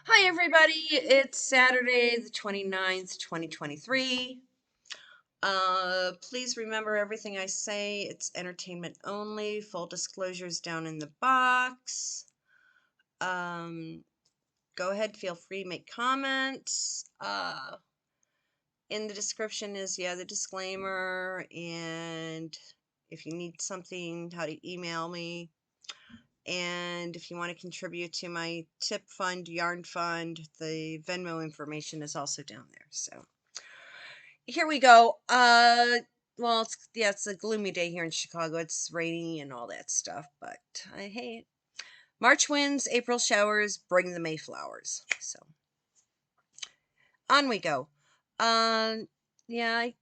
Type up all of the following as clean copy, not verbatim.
Hi everybody, it's Saturday the 29th, 2023. Please remember everything I say, it's entertainment only. Full disclosures down in the box. Um, Go ahead, feel free to make comments. In the description is, the disclaimer, and if you need something, how to email me. And if you want to contribute to my tip fund, yarn fund, the Venmo information is also down there. So here we go. Well, it's a gloomy day here in Chicago. It's rainy and all that stuff, but I hate March winds, April showers, bring the Mayflowers. So on we go. Yeah, I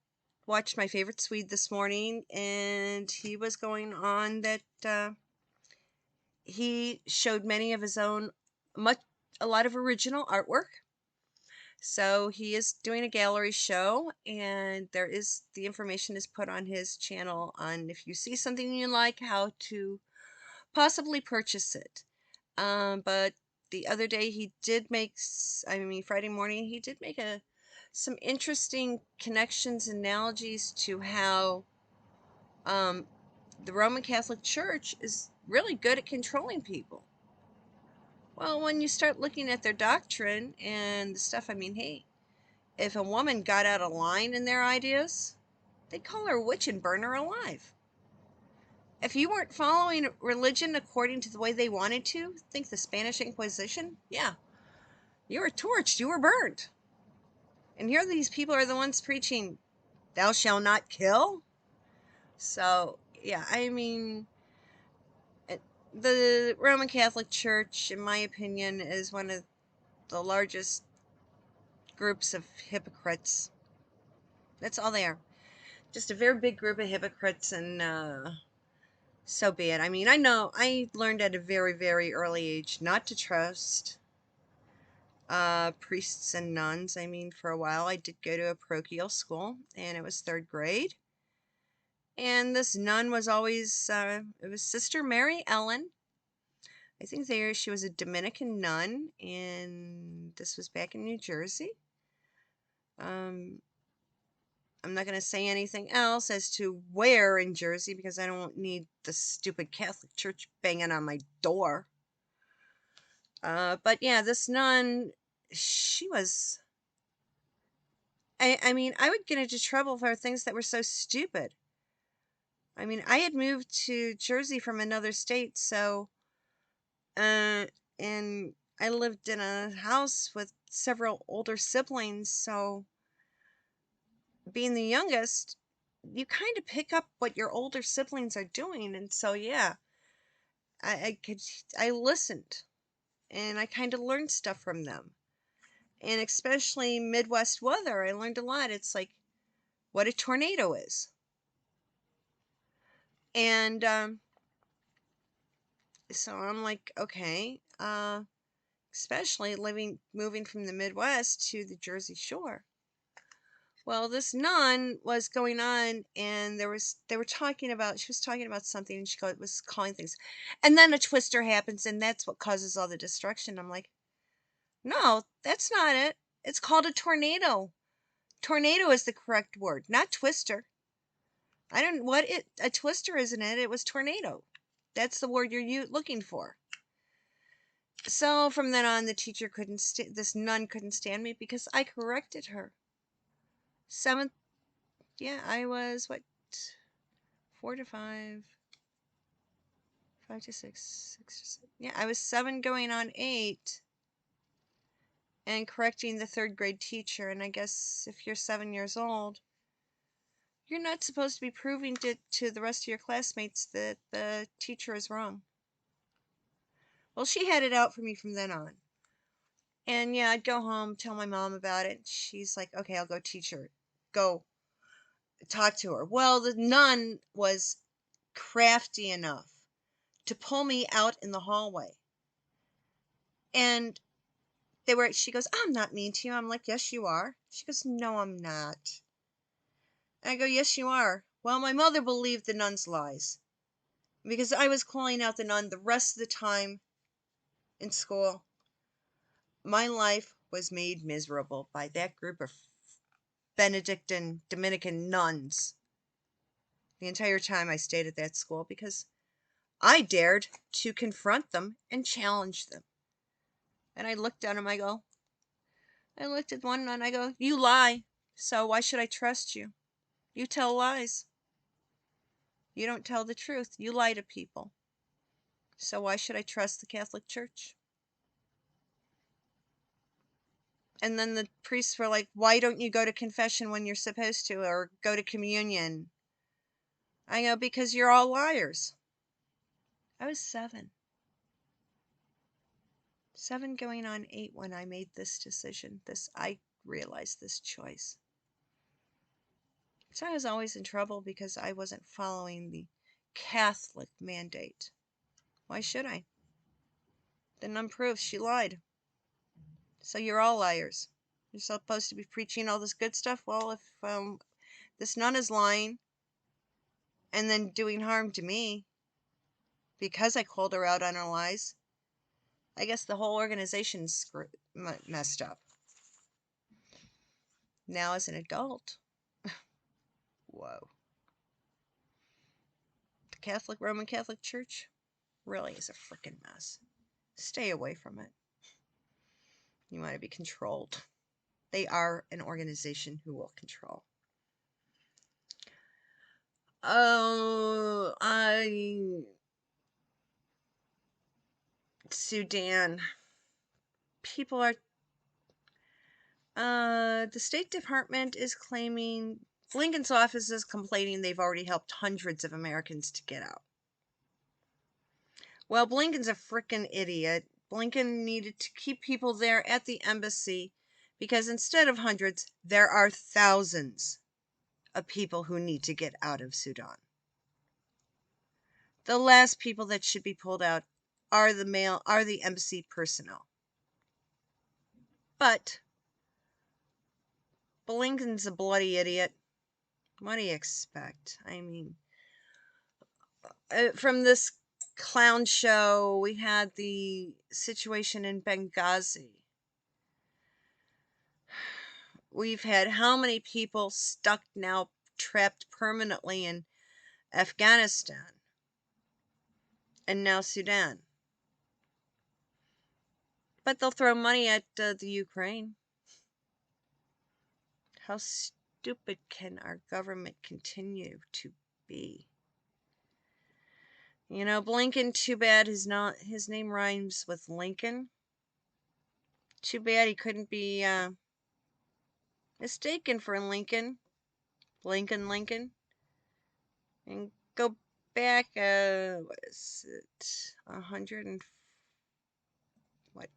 watched my favorite Swede this morning, and he was going on that he showed many of his own, a lot of original artwork. So he is doing a gallery show, and the information is put on his channel on if you see something you like, how to possibly purchase it. But the other day he did make, Friday morning, he did make some interesting connections, analogies to how um, the Roman Catholic Church is really good at controlling people. Well, when you start looking at their doctrine and the stuff, hey, if a woman got out of line in their ideas, they'd call her a witch and burn her alive. If you weren't following religion according to the way they wanted to, think the Spanish Inquisition, yeah, you were torched, you were burned. And here these people are the ones preaching, thou shalt not kill. So, yeah, the Roman Catholic Church, in my opinion, is one of the largest groups of hypocrites. That's all they are. Just a very big group of hypocrites, and so be it. I know I learned at a very, very early age not to trust priests and nuns. For a while I did go to a parochial school, and it was third grade. And this nun was always, it was Sister Mary Ellen. I think she was a Dominican nun, and this was back in New Jersey. Um, I'm not going to say anything else as to where in Jersey because I don't need the stupid Catholic Church banging on my door. But yeah, this nun, she was. I would get into trouble for things that were so stupid. I had moved to Jersey from another state, so, and I lived in a house with several older siblings, so being the youngest, you kind of pick up what your older siblings are doing, and so yeah, I listened, and I kind of learned stuff from them. And especially Midwest weather, I learned a lot. It's like what a tornado is. And so I'm like, okay, especially moving from the Midwest to the Jersey Shore. Well, this nun was going on, and she was talking about something, and was calling things. And then a twister happens, and that's what causes all the destruction. I'm like, no, that's not it. It's called a tornado. Tornado is the correct word, not twister. I don't what it a twister isn't it? It was tornado. That's the word you're looking for. So from then on, the teacher this nun couldn't stand me because I corrected her. Seventh, yeah, I was what, 4 to 5, 5 to 6, 6 to 7. Yeah, I was 7 going on 8, and correcting the third grade teacher. And I guess if you're 7 years old, you're not supposed to be proving to the rest of your classmates that the teacher is wrong. Well, she had it out for me from then on. And yeah, I'd go home, tell my mom about it. She's like, okay, I'll go teach her. Go talk to her. Well, the nun was crafty enough to pull me out in the hallway. And she goes, I'm not mean to you. I'm like, yes, you are. She goes, no, I'm not. And I go, yes, you are. Well, my mother believed the nun's lies because I was calling out the nun the rest of the time in school. my life was made miserable by that group of Benedictine Dominican nuns the entire time I stayed at that school, because I dared to confront them and challenge them. And I looked at them, I looked at one nun, I go, you lie, so why should I trust you? You tell lies. You don't tell the truth. You lie to people. So why should I trust the Catholic Church? And then the priests were like, why don't you go to confession when you're supposed to, or go to communion? I go, because you're all liars. I was 7 going on 8 when I made this decision. I realized this choice. So I was always in trouble because I wasn't following the Catholic mandate. Why should I? The nun proves she lied. So you're all liars. You're supposed to be preaching all this good stuff. Well, if this nun is lying and then doing harm to me because I called her out on her lies, I guess the whole organization's messed up. Now as an adult, whoa. The Roman Catholic Church really is a freaking mess. Stay away from it. You want to be controlled. They are an organization who will control. Oh, Sudan. People are, the State Department is claiming, Blinken's office is complaining they've already helped hundreds of Americans to get out. Well, Blinken's a frickin' idiot. Blinken needed to keep people there at the embassy because instead of hundreds, there are thousands of people who need to get out of Sudan. The last people that should be pulled out are the embassy personnel. But Blinken's a bloody idiot. What do you expect? I mean, from this clown show, we had the situation in Benghazi. We've had how many people stuck now, trapped permanently in Afghanistan, and now Sudan. But they'll throw money at the Ukraine. How stupid can our government continue to be? You know, Blinken, too bad his name rhymes with Lincoln. Too bad he couldn't be mistaken for Lincoln. Lincoln. And go back, what is it? 100 and what?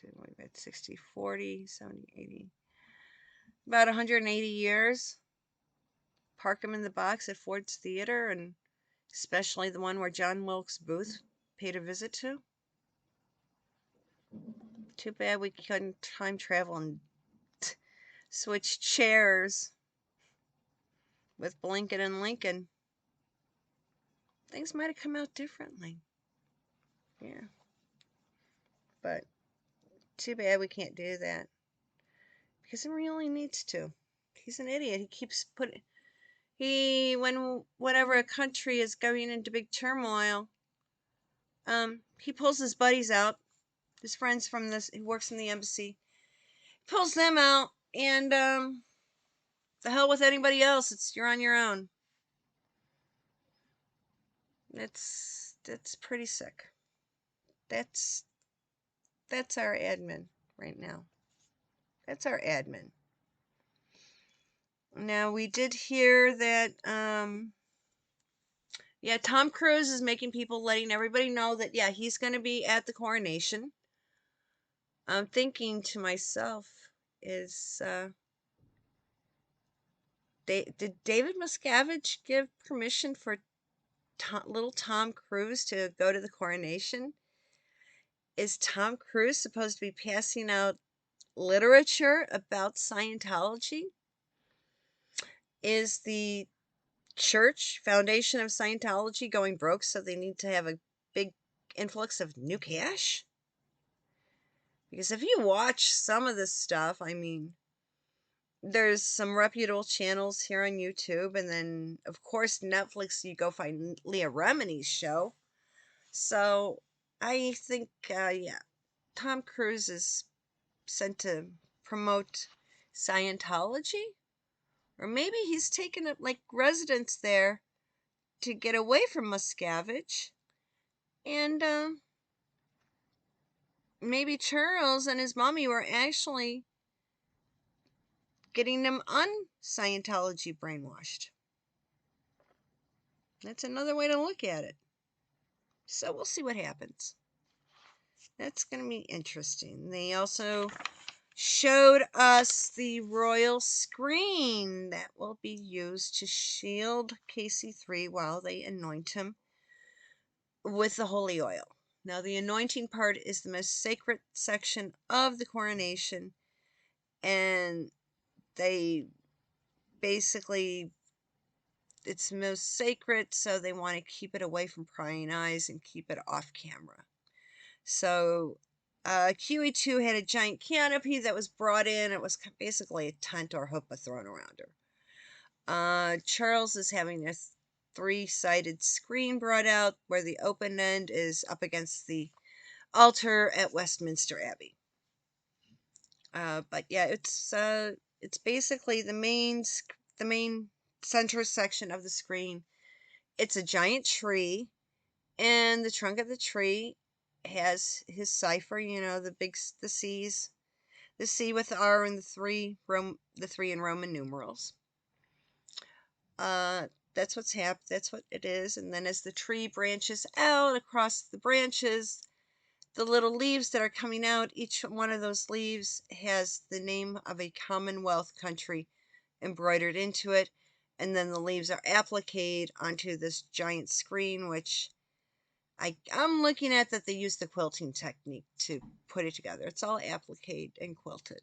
We've got 60, 40, 70, 80. About 180 years. Park him in the box at Ford's Theater, and especially the one where John Wilkes Booth paid a visit to. Too bad we couldn't time travel and switch chairs with Blinken and Lincoln. Things might have come out differently. Yeah. But too bad we can't do that. Because he really needs to. He's an idiot. He keeps whenever a country is going into big turmoil, he pulls his buddies out, his friends from who works in the embassy, pulls them out, and the hell with anybody else. You're on your own. That's pretty sick. That's our admin right now. That's our admin. Now, we did hear that, yeah, Tom Cruise is letting everybody know that, yeah, he's going to be at the coronation. I'm thinking to myself, did David Miscavige give permission for little Tom Cruise to go to the coronation? Is Tom Cruise supposed to be passing out literature about Scientology? Is the church foundation of Scientology going broke, so they need to have a big influx of new cash? Because if you watch some of this stuff, I mean, there's some reputable channels here on YouTube, and then, of course, Netflix, you go find Leah Remini's show. So, I think, yeah, Tom Cruise is sent to promote Scientology? Or maybe he's taken up like residence there to get away from Muscavige. And maybe Charles and his mommy were actually getting them un-Scientology brainwashed. That's another way to look at it. So we'll see what happens. That's going to be interesting. They also showed us the royal screen that will be used to shield KC3 while they anoint him with the holy oil. Now, the anointing part is the most sacred section of the coronation, and they basically, it's most sacred, so they want to keep it away from prying eyes and keep it off camera. So, QE2 had a giant canopy that was brought in. It was basically a tent or huppah thrown around her. Charles is having a three-sided screen brought out where the open end is up against the altar at Westminster Abbey. But yeah, it's basically the main center section of the screen. It's a giant tree, and the trunk of the tree has his cipher. You know, the C's, the C with the R and the three in Roman numerals. That's what's happened. That's what it is. And then as the tree branches out across the branches, the little leaves that are coming out, each one of those leaves has the name of a Commonwealth country embroidered into it. And then the leaves are appliqued onto this giant screen, which I'm looking at that they use the quilting technique to put it together. It's all appliqued and quilted.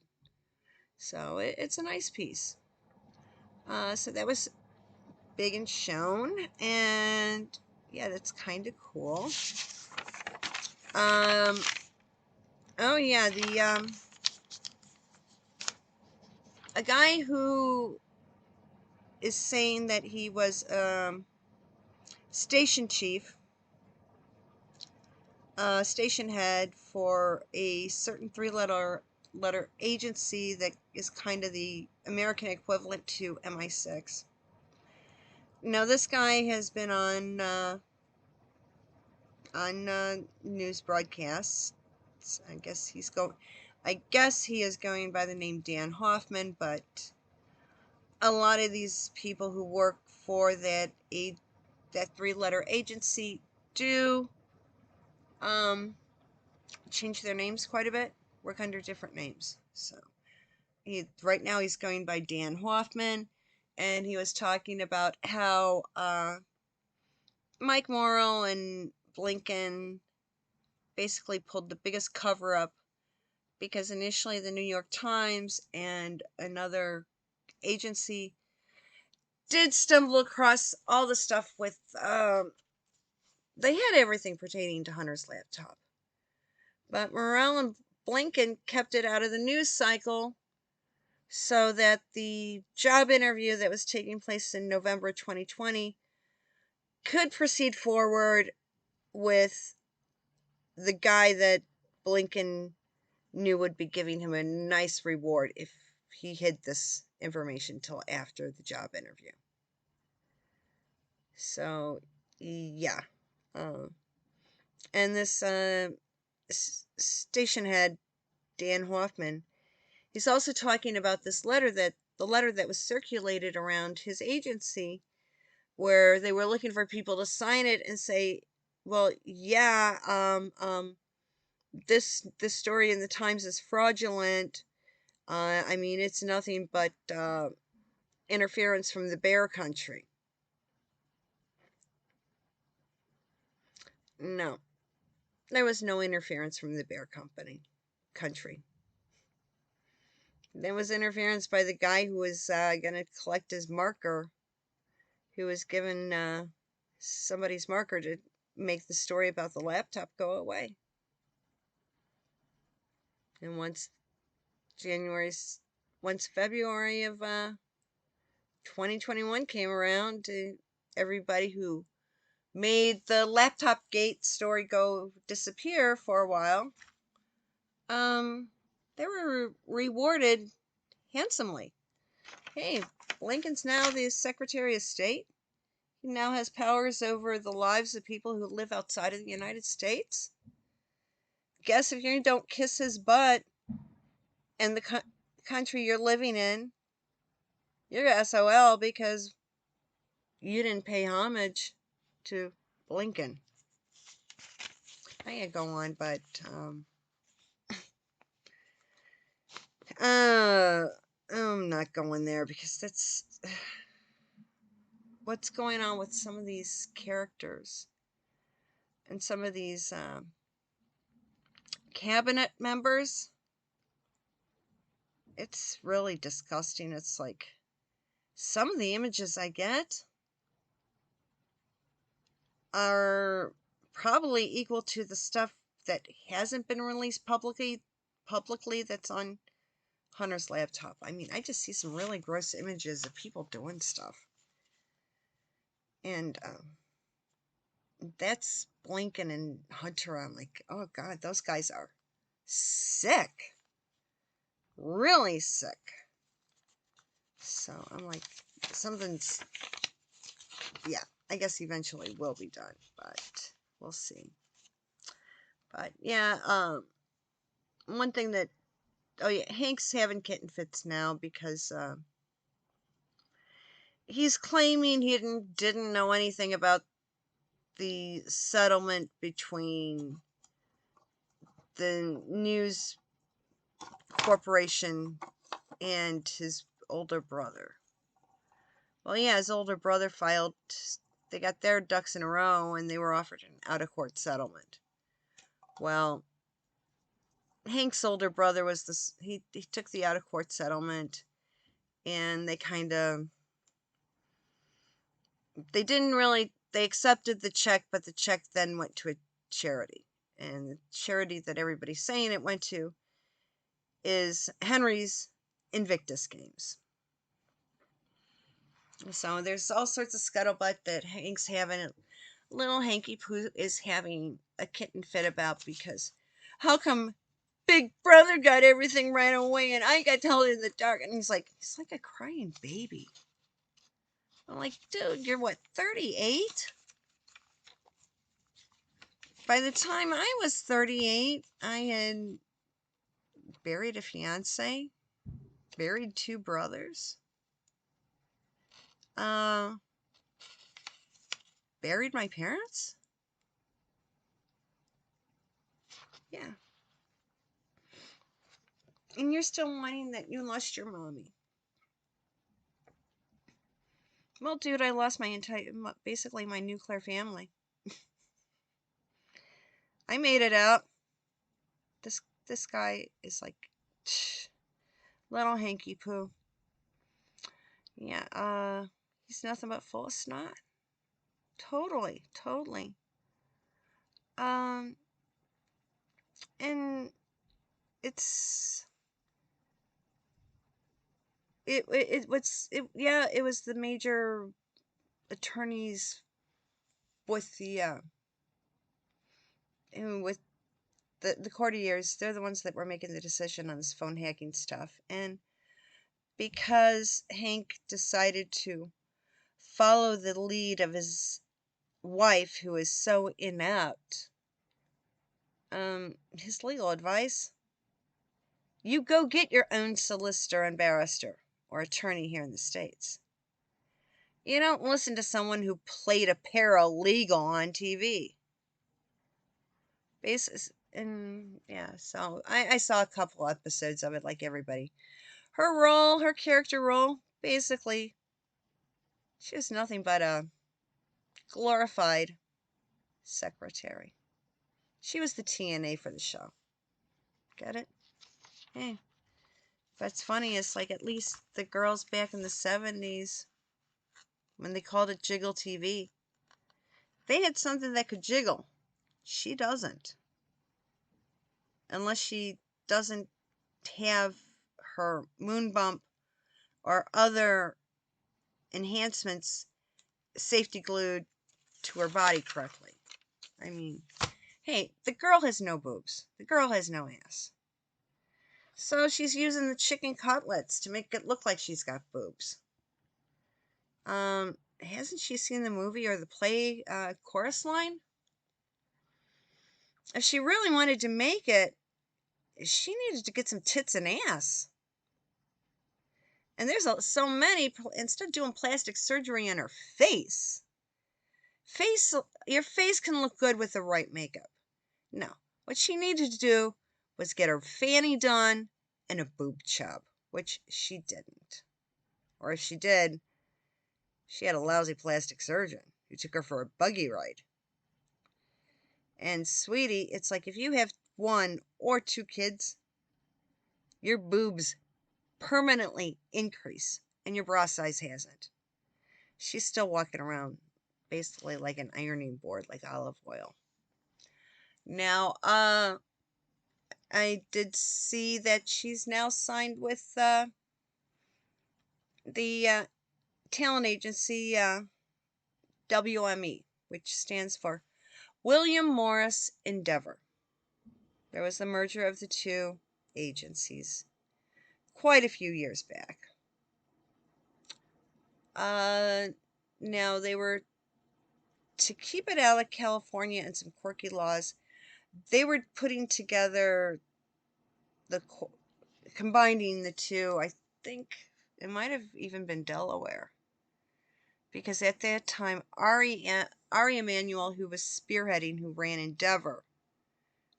So it's a nice piece. So that was big and shown. And yeah, that's kind of cool. Oh yeah, a guy who is saying that he was station chief, station head for a certain three-letter agency that is kind of the American equivalent to MI6. Now this guy has been on news broadcasts. I guess he is going by the name Dan Hoffman, but a lot of these people who work for that three-letter agency do change their names quite a bit, work under different names. So right now he's going by Dan Hoffman, and he was talking about how Mike Morrell and Blinken basically pulled the biggest cover-up, because initially the New York Times and another agency did stumble across all the stuff with, they had everything pertaining to Hunter's laptop. But Morrell and Blinken kept it out of the news cycle so that the job interview that was taking place in November 2020 could proceed forward with the guy that Blinken knew would be giving him a nice reward if he hid this information till after the job interview. So, yeah. And this station head, Dan Hoffman, he's also talking about the letter that was circulated around his agency, where they were looking for people to sign it and say, well, yeah, this story in the Times is fraudulent. I mean, it's nothing but interference from the bear country. No, there was no interference from the bear country. There was interference by the guy who was going to collect his marker, who was given somebody's marker to make the story about the laptop go away. And once February of 2021 came around, everybody who made the laptop gate story go disappear for a while, they were rewarded handsomely. Hey, Lincoln's now the Secretary of State. He now has powers over the lives of people who live outside of the United States. Guess if you don't kiss his butt in the country you're living in, you're SOL because you didn't pay homage to Lincoln. I could go on, but I'm not going there because that's what's going on with some of these characters and some of these cabinet members. It's really disgusting. It's like some of the images I get are probably equal to the stuff that hasn't been released publicly that's on Hunter's laptop. I mean, I just see some really gross images of people doing stuff. And that's Blinken and Hunter. I'm like, oh God, those guys are sick. Really sick. So I'm like, something's, yeah, I guess eventually will be done, but we'll see. But yeah, one thing that, oh yeah, Hank's having kitten fits now because he's claiming he didn't know anything about the settlement between the news corporation and his older brother. Well, yeah, his older brother filed, they got their ducks in a row and they were offered an out-of-court settlement. Well, Hank's older brother was this, he took the out-of-court settlement and they they accepted the check, but the check then went to a charity. And the charity that everybody's saying it went to is Henry's Invictus Games. So there's all sorts of scuttlebutt that Hank's having, little Hanky Poo is having a kitten fit about because how come Big Brother got everything right away and I got told in the dark? And he's like a crying baby. I'm like, dude, you're what, 38? By the time I was 38, I had buried a fiance, buried 2 brothers, buried my parents. Yeah. And you're still whining that you lost your mommy. Well, dude, I lost basically my nuclear family. I made it out. This guy is like, little Hanky Poo. Yeah, he's nothing but full of snot. Totally. And it's it was the major attorneys with the courtiers. They're the ones that were making the decision on this phone hacking stuff. And because Hank decided to follow the lead of his wife, who is so inept, his legal advice: you go get your own solicitor and barrister or attorney here in the States. You don't listen to someone who played a paralegal on TV. And yeah, so I saw a couple episodes of it like everybody. Her character role, basically, she was nothing but a glorified secretary. She was the TNA for the show. Get it? Hey. What's funny is, like, at least the girls back in the 70s, when they called it Jiggle TV, they had something that could jiggle. She doesn't. Unless she doesn't have her moon bump or other enhancements safety glued to her body correctly. I mean, hey, the girl has no boobs. The girl has no ass. So she's using the chicken cutlets to make it look like she's got boobs. Hasn't she seen the movie or the play Chorus Line? If she really wanted to make it, she needed to get some tits and ass. And there's so many, instead of doing plastic surgery on her face, your face can look good with the right makeup. No, what she needed to do was get her fanny done and a boob chub, which she didn't. Or if she did, she had a lousy plastic surgeon who took her for a buggy ride. And sweetie, it's like if you have 1 or 2 kids, your boobs permanently increase and your bra size hasn't. She's still walking around basically like an ironing board, like olive oil. Now, I did see that she's now signed with the talent agency WME, which stands for William Morris Endeavor. There was the merger of the 2 agencies quite a few years back. Now they were, to keep it out of California and some quirky laws, they were putting together combining the 2. I think it might have even been Delaware, because at that time Ari Emanuel, who was spearheading, who ran Endeavor,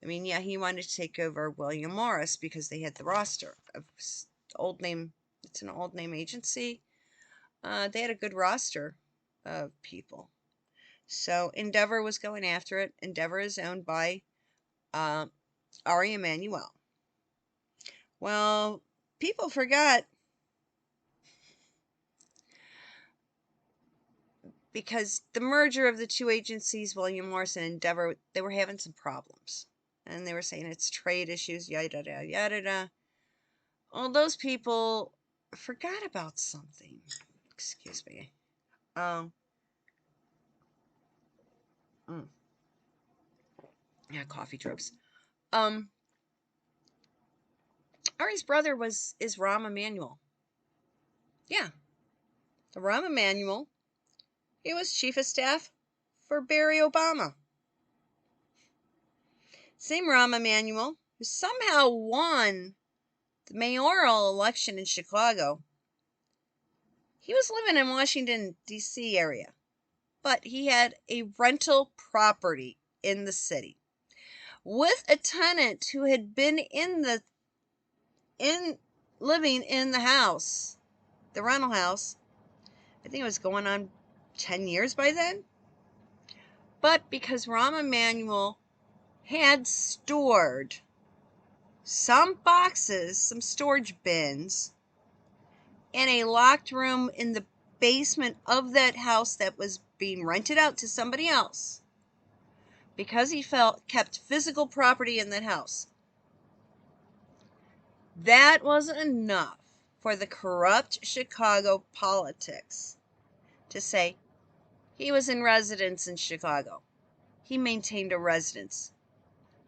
I mean, yeah, he wanted to take over William Morris because they had the roster of old name. It's an old name agency. They had a good roster of people. So Endeavor was going after it. Endeavor is owned by Ari Emanuel. Well, people forgot, because the merger of the 2 agencies, William Morris and Endeavor, they were having some problems. And they were saying it's trade issues, yada, yada, yada, yada. Well, those people forgot about something. Excuse me. Yeah, coffee drips. Ari's brother is Rahm Emanuel. Yeah. The Rahm Emanuel, he was chief of staff for Barry Obama. Same Rahm Emanuel who somehow won the mayoral election in Chicago. He was living in Washington, D.C. area, but he had a rental property in the city with a tenant who had been living in the house, the rental house. I think it was going on 10 years by then. But because Rahm Emanuel had stored some boxes, some storage bins, in a locked room in the basement of that house that was being rented out to somebody else, because he kept physical property in that house, that wasn't enough for the corrupt Chicago politics to say he was in residence in Chicago. He maintained a residence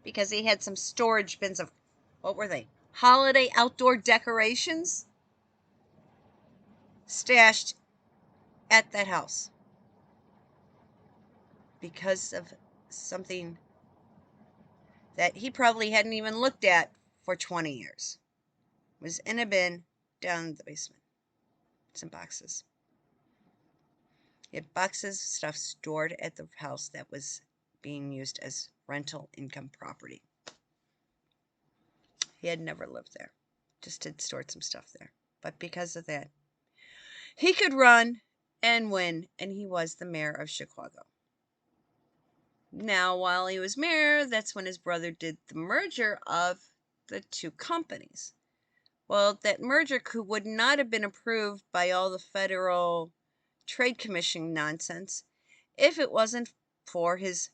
because he had some storage bins of, what were they? Holiday outdoor decorations stashed at that house because of something that he probably hadn't even looked at for 20 years. It was in a bin down in the basement. Some boxes. He had boxes of stuff stored at the house that was being used as rental income property. He had never lived there. Just had stored some stuff there. But because of that, he could run and win, and he was the mayor of Chicago. Now, while he was mayor, that's when his brother did the merger of the 2 companies. Well, that merger would not have been approved by all the Federal Trade Commission nonsense if it wasn't for his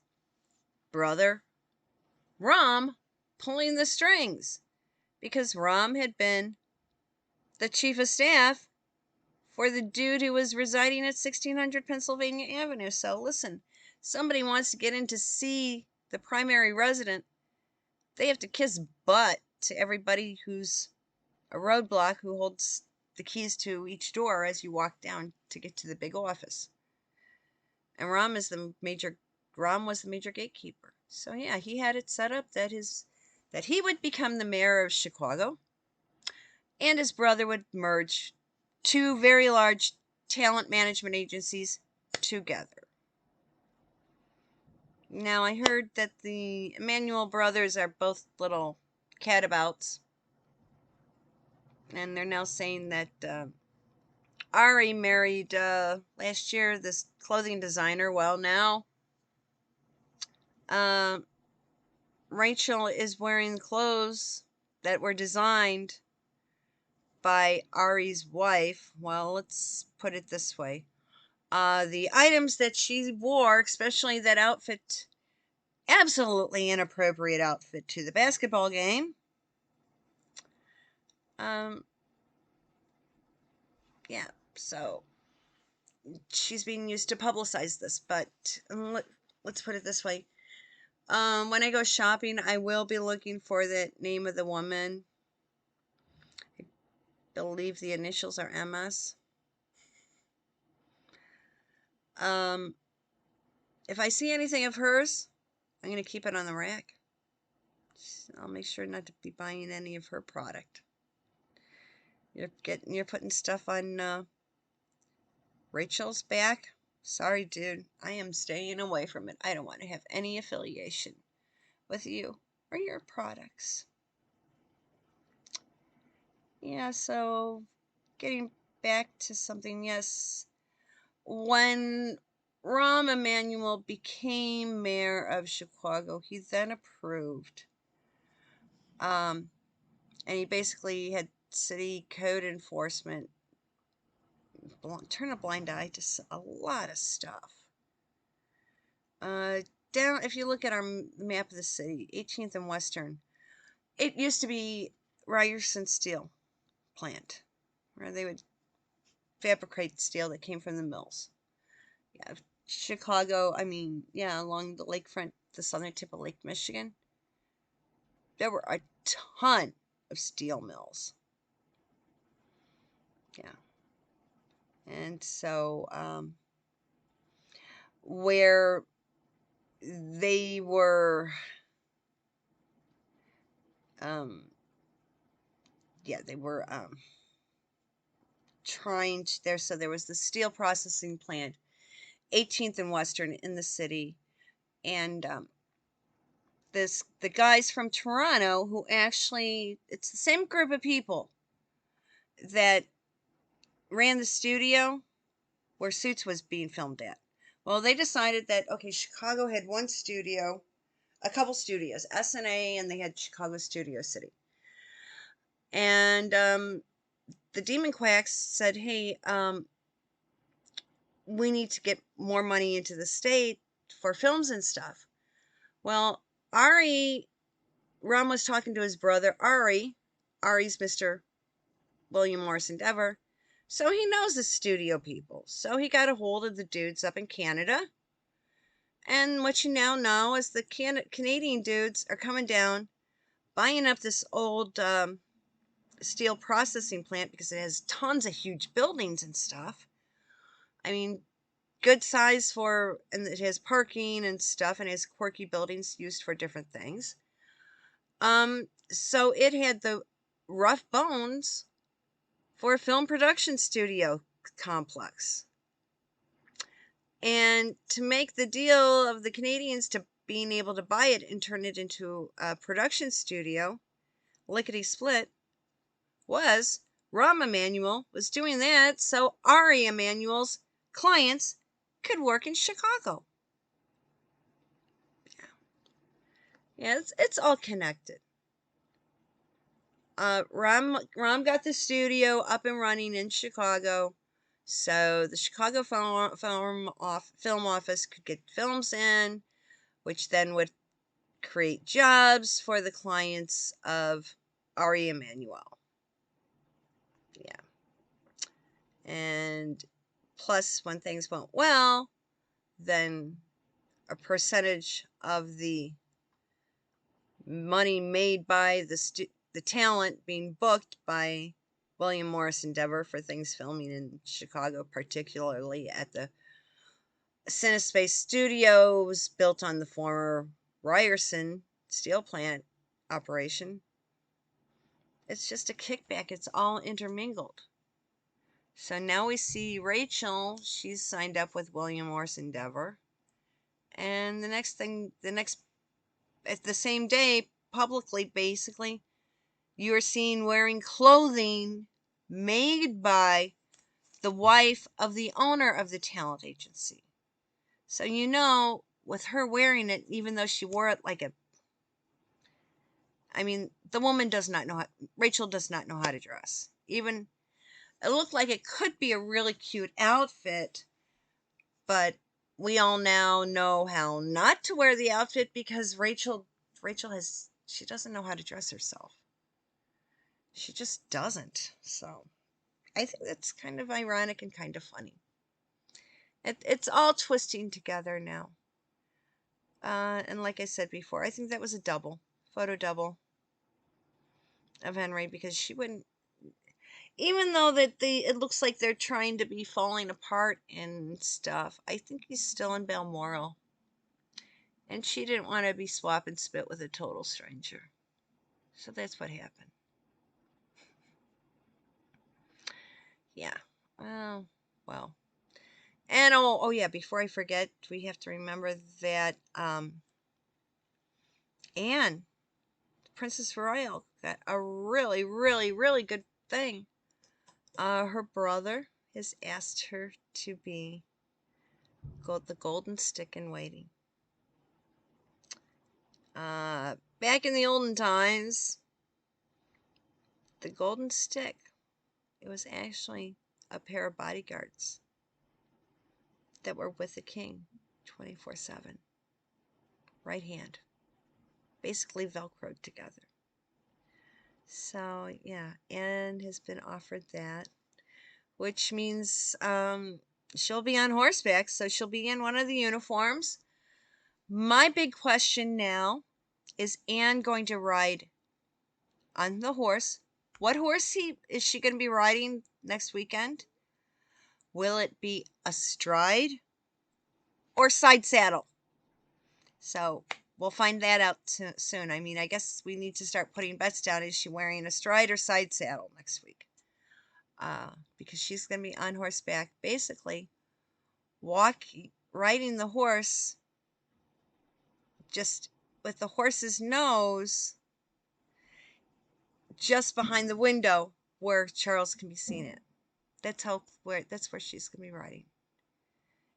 brother, Rahm, pulling the strings. because Rom had been the chief of staff for the dude who was residing at 1600 Pennsylvania Avenue. So listen, somebody wants to get in to see the primary resident, they have to kiss butt to everybody who's a roadblock who holds the keys to each door as you walk down to get to the big office. And Rom was the major gatekeeper. So yeah, he had it set up that he would become the mayor of Chicago, and his brother would merge two very large talent management agencies together. Now, I heard that the Emanuel brothers are both little cadabouts, and they're now saying that Ari married last year this clothing designer. Well, now Rachel is wearing clothes that were designed by Ari's wife. Well, let's put it this way. The items that she wore, especially that outfit, absolutely inappropriate outfit to the basketball game. Yeah, so she's being used to publicize this, but let's put it this way. When I go shopping, I will be looking for the name of the woman. I believe the initials are MS. If I see anything of hers, I'm going to keep it on the rack. I'll make sure not to be buying any of her product. You're putting stuff on Rachel's back. Sorry, dude. I am staying away from it. I don't want to have any affiliation with you or your products. Yeah, so getting back to something, yes. When Rahm Emanuel became mayor of Chicago, he then approved, and he basically had city code enforcement turn a blind eye to a lot of stuff. Down, if you look at our map of the city, 18th and Western, it used to be Ryerson Steel plant, where they would fabricate steel that came from the mills. Yeah, Chicago, along the lakefront, the southern tip of Lake Michigan, there were a ton of steel mills. Yeah. And so, where they were, trying to, there was the steel processing plant, 18th and Western in the city, and the guys from Toronto who actually, it's the same group of people that ran the studio where Suits was being filmed at. Well, they decided that, okay, Chicago had one studio, a couple studios, SNA, and they had Chicago Studio City. And the Demon Quacks said, hey, we need to get more money into the state for films and stuff. Well, Ron was talking to his brother, Ari's Mr. William Morrison Dever, so he knows the studio people. So he got a hold of the dudes up in Canada. And what you now know is the Canadian dudes are coming down, buying up this old steel processing plant because it has tons of huge buildings and stuff. I mean, good size and it has parking and stuff, and it has quirky buildings used for different things. So it had the rough bones for a film production studio complex. And to make the deal of the Canadians to being able to buy it and turn it into a production studio, lickety split, was Rahm Emanuel was doing that so Ari Emanuel's clients could work in Chicago. Yeah, it's all connected. Ram got the studio up and running in Chicago, so the Chicago film office could get films in, which then would create jobs for the clients of Ari Emanuel. Yeah. And plus, when things went well, then a percentage of the money made by the talent being booked by William Morris Endeavor for things filming in Chicago, particularly at the Cinespace Studios built on the former Ryerson steel plant operation. It's just a kickback. It's all intermingled. So now we see Rachel. She's signed up with William Morris Endeavor. And at the same day, publicly, basically, you are seen wearing clothing made by the wife of the owner of the talent agency. So you know, with her wearing it, even though she wore it the woman does not know Rachel does not know how to dress. Even, it looked like it could be a really cute outfit, but we all now know how not to wear the outfit because Rachel she doesn't know how to dress herself. She just doesn't. So I think that's kind of ironic and kind of funny. It's all twisting together now. And like I said before, I think that was a photo double of Henry, because she wouldn't, even though it looks like they're trying to be falling apart and stuff, I think he's still in Balmoral. And she didn't want to be swap and spit with a total stranger. So that's what happened. Yeah. Well. And oh yeah, before I forget, we have to remember that Anne, Princess Royal, got a really, really, really good thing. Her brother has asked her to be the golden stick in waiting. Back in the olden times, the golden stick, it was actually a pair of bodyguards that were with the king 24/7. Right hand. Basically velcroed together. So, yeah, Anne has been offered that, which means she'll be on horseback, so she'll be in one of the uniforms. My big question now is Anne going to ride on the horse? What horse is she going to be riding next weekend? Will it be astride or side saddle? So we'll find that out soon. I mean, I guess we need to start putting bets down. Is she wearing astride or side saddle next week? Because she's going to be on horseback, basically riding the horse just with the horse's nose just behind the window where Charles can be seen at. That's where she's going to be riding.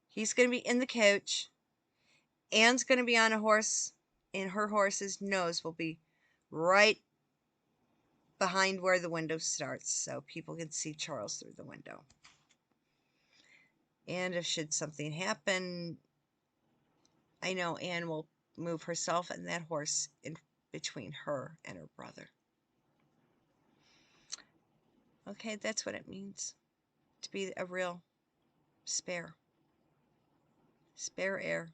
He's going to be in the coach. Anne's going to be on a horse, and her horse's nose will be right behind where the window starts, so people can see Charles through the window. And if should something happen, I know Anne will move herself and that horse in between her and her brother. Okay, that's what it means to be a real spare heir.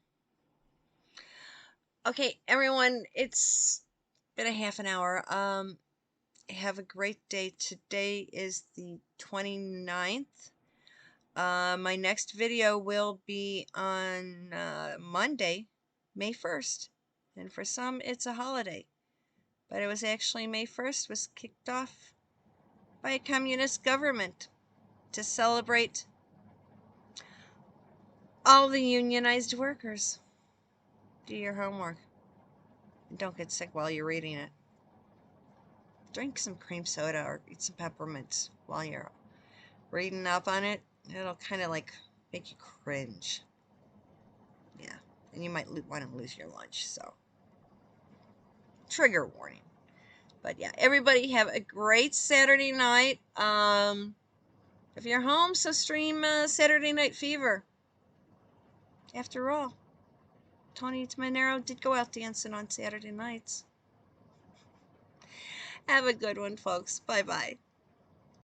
Okay, everyone, it's been a half an hour. Have a great day. Today is the 29th. My next video will be on Monday, May 1st. And for some, it's a holiday. But it was actually May 1st was kicked off by a communist government to celebrate all the unionized workers. Do your homework. And don't get sick while you're reading it. Drink some cream soda or eat some peppermints while you're reading up on it. It'll kind of like make you cringe. Yeah. And you might want to lose your lunch. So, trigger warning. But yeah, everybody have a great Saturday night. If you're home, so stream Saturday Night Fever. After all, Tony Manero did go out dancing on Saturday nights. Have a good one, folks. Bye bye.